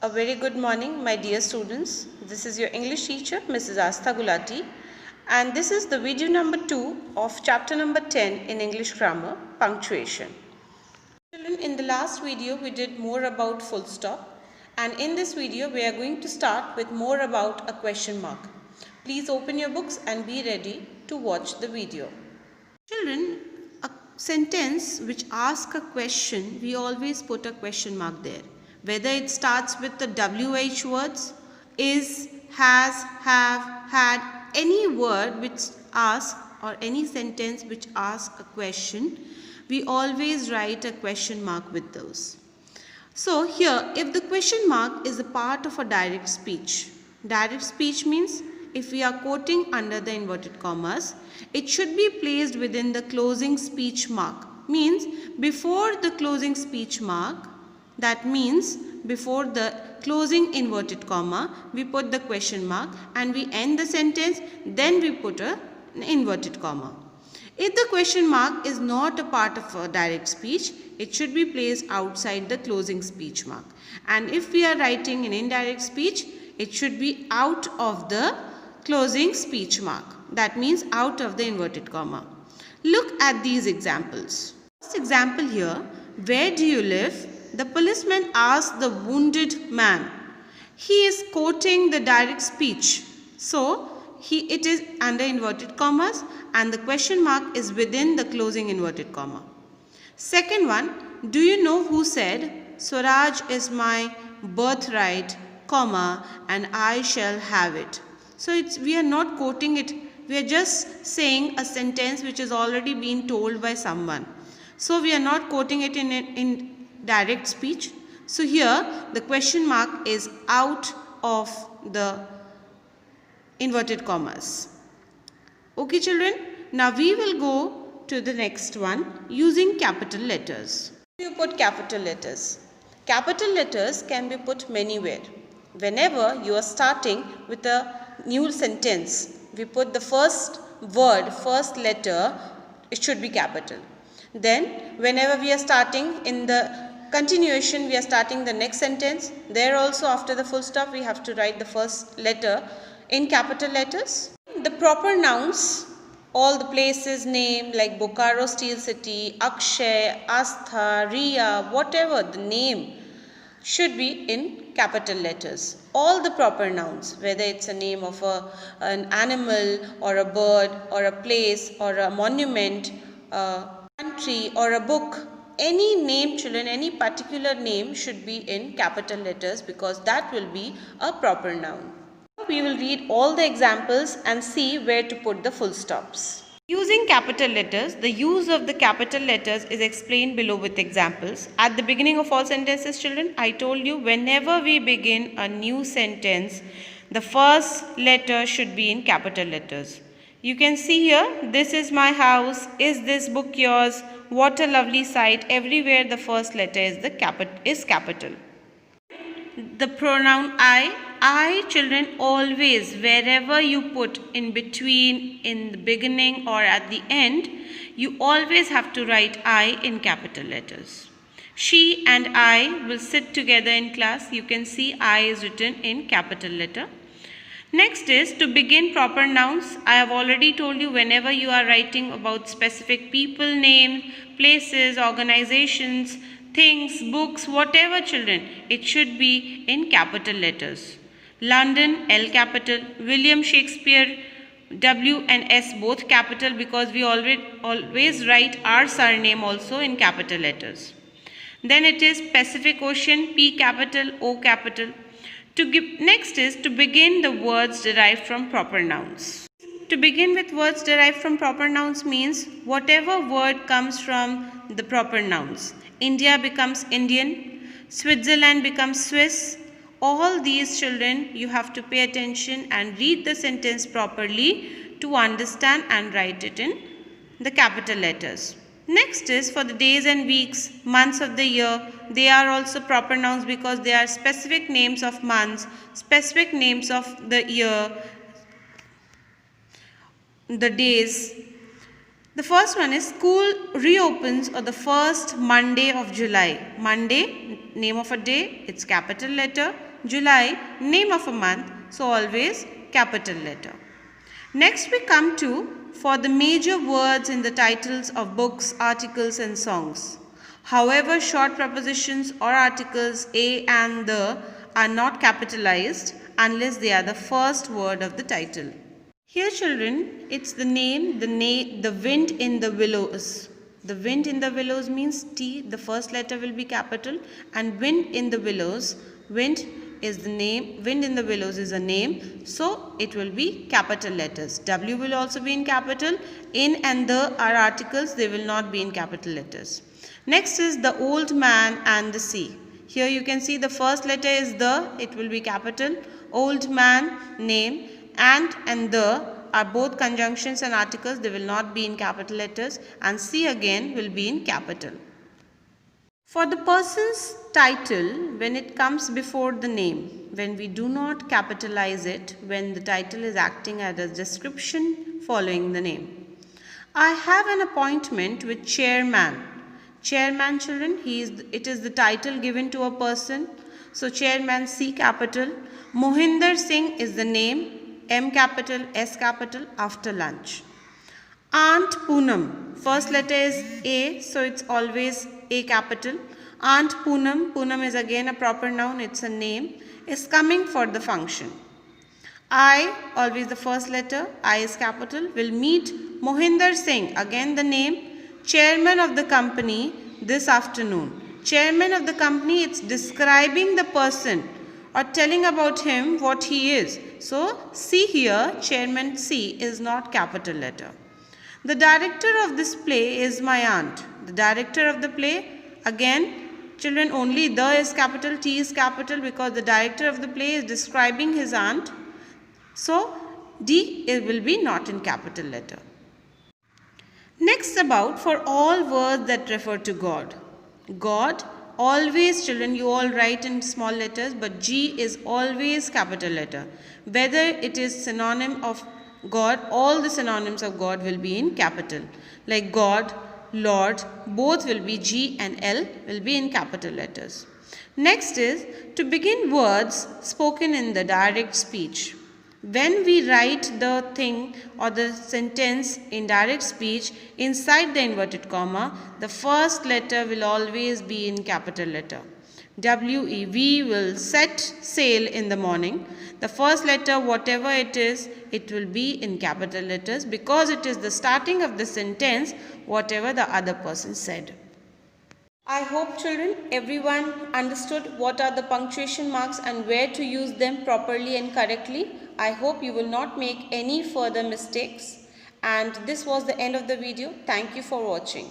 A very good morning, my dear students. This is your English teacher, Mrs. Astha Gulati, and this is the video number 2 of chapter number 10 in English grammar, punctuation. Children, in the last video we did more about full stop, and in this video we are going to start with more about a question mark. Please open your books and be ready to watch the video. Children, a sentence which asks a question, we always put a question mark there. Whether it starts with the WH words, is, has, have, had, any word which asks or any sentence which asks a question, we always write a question mark with those. So here, if the question mark is a part of a direct speech means if we are quoting under the inverted commas, it should be placed within the closing speech mark. Means before the closing speech mark, that means before the closing inverted comma, we put the question mark and we end the sentence, then we put an inverted comma. If the question mark is not a part of a direct speech, it should be placed outside the closing speech mark. And if we are writing an indirect speech, it should be out of the closing speech mark. That means out of the inverted comma. Look at these examples. First example here, where do you live? The policeman asked the wounded man. He is quoting the direct speech. So, it is under inverted commas and the question mark is within the closing inverted comma. Second one, do you know who said, Swaraj is my birthright, comma, and I shall have it. So, we are not quoting it. We are just saying a sentence which has already been told by someone. So, we are not quoting it in direct speech. So, here the question mark is out of the inverted commas. Okay children, now we will go to the next one using capital letters. You put capital letters. Capital letters can be put anywhere. Whenever you are starting with a new sentence, we put the first word, first letter, it should be capital. Then whenever we are starting in the continuation, we are starting the next sentence, there also after the full stop we have to write the first letter in capital letters. The proper nouns, all the places name like Bokaro Steel City, Akshay, Astha, Riya, whatever the name should be in capital letters. All the proper nouns, whether it's a name of an animal or a bird or a place or a monument, a country or a book, any name children, any particular name should be in capital letters because that will be a proper noun. We will read all the examples and see where to put the full stops. Using capital letters, the use of the capital letters is explained below with examples. At the beginning of all sentences children, I told you whenever we begin a new sentence, the first letter should be in capital letters. You can see here, this is my house, is this book yours, what a lovely sight. Everywhere the first letter is capital. The pronoun I children, always wherever you put in between, in the beginning or at the end, you always have to write I in capital letters. She and I will sit together in class. You can see I is written in capital letter. Next is to begin proper nouns. I have already told you whenever you are writing about specific people name, places, organizations, things, books, whatever children, it should be in capital letters. London, L capital, William Shakespeare, W and S both capital because we always write our surname also in capital letters. Then it is Pacific Ocean, P capital, O capital. Next is to begin the words derived from proper nouns. To begin with words derived from proper nouns means whatever word comes from the proper nouns. India becomes Indian, Switzerland becomes Swiss. All these children you have to pay attention and read the sentence properly to understand and write it in the capital letters. Next is for the days and weeks, months of the year. They are also proper nouns because they are specific names of months, specific names of the year, the days. The first one is school reopens on the first Monday of July. Monday, name of a day, it's capital letter. July, name of a month, so always capital letter. Next we come to for the major words in the titles of books, articles and songs. However, short prepositions or articles a and the are not capitalized unless they are the first word of the title. Here children, it's the name, the wind in the willows. The wind in the willows means T, the first letter will be capital, and wind in the willows, wind is the name, wind in the willows is a name, so it will be capital letters. W will also be in capital, in and the are articles, they will not be in capital letters. Next is the old man and the sea. Here you can see the first letter is the, it will be capital, old man, name, and the are both conjunctions and articles, they will not be in capital letters, and sea again will be in capital. For the person's title, when it comes before the name, when we do not capitalize it, when the title is acting as a description following the name. I have an appointment with chairman. Chairman children, it is the title given to a person. So chairman, C capital. Mohinder Singh is the name, M capital, S capital, after lunch. Aunt Poonam, first letter is A, so it's always A capital. Aunt Poonam, Poonam is again a proper noun, it's a name, is coming for the function. I, always the first letter, I is capital, will meet Mohinder Singh, again the name, chairman of the company this afternoon. Chairman of the company, it's describing the person or telling about him what he is. So, C here, chairman C is not capital letter. The director of this play is my aunt. The director of the play, again, children, only the is capital, T is capital because the director of the play is describing his aunt. So, D it will be not in capital letter. Next about for all words that refer to God. God, always children, you all write in small letters, but G is always capital letter. Whether it is synonym of God, all the synonyms of God will be in capital. Like God, Lord, both will be G and L will be in capital letters. Next is to begin words spoken in the direct speech. When we write the thing or the sentence in direct speech inside the inverted comma, the first letter will always be in capital letter. W-E, we will set sail in the morning. The first letter, whatever it is, it will be in capital letters because it is the starting of the sentence, whatever the other person said. I hope children, everyone understood what are the punctuation marks and where to use them properly and correctly. I hope you will not make any further mistakes. And this was the end of the video. Thank you for watching.